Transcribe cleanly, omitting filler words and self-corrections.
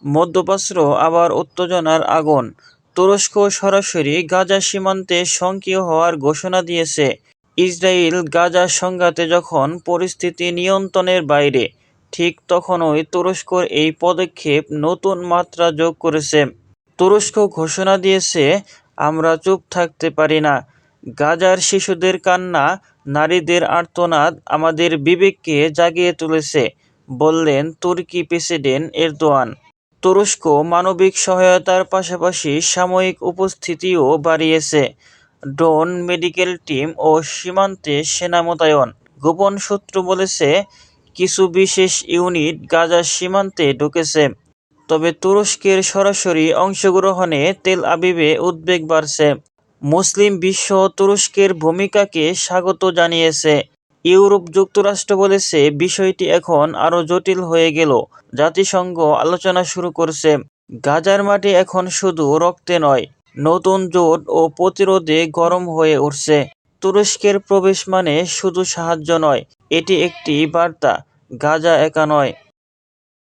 মধ্যপ্রাচ্য আবার উত্তেজনার আগুন। তুরস্ক সরাসরি গাজা সীমান্তে সক্রিয় হওয়ার ঘোষণা দিয়েছে। ইসরায়েল গাজা সংঘাতে যখন পরিস্থিতি নিয়ন্ত্রণের বাইরে, ঠিক তখনই তুরস্কর এই পদক্ষেপ নতুন মাত্রা যোগ করেছে। তুরস্ক ঘোষণা দিয়েছে, আমরা চুপ থাকতে পারি না। গাজার শিশুদের কান্না, নারীদের আর্তনাদ আমাদের বিবেককে জাগিয়ে তুলেছে, বললেন তুর্কি প্রেসিডেন্ট এরদোয়ান। তুরস্ক মানবিক সহায়তার পাশাপাশি সামরিক উপস্থিতিও বাড়িয়েছে। ড্রোন, মেডিকেল টিম ও সীমান্তে সেনা মোতায়েন। গোপন সূত্র বলেছে, কিছু বিশেষ ইউনিট গাজার সীমান্তে ঢুকেছে। তবে তুরস্কের সরাসরি অংশগ্রহণে তেল আবিবে উদ্বেগ বাড়ছে। মুসলিম বিশ্ব তুরস্কের ভূমিকাকে স্বাগত জানিয়েছে। ইউরোপ যুক্তরাষ্ট্র বলেছে, বিষয়টি এখন আরও জটিল হয়ে গেল। জাতিসংঘ আলোচনা শুরু করছে। গাজার মাটি এখন শুধু রক্তে নয়, নতুন জোট ও প্রতিরোধে গরম হয়ে উঠছে। তুরস্কের প্রবেশ মানে শুধু সাহায্য নয়, এটি একটি বার্তা, গাজা একা নয়।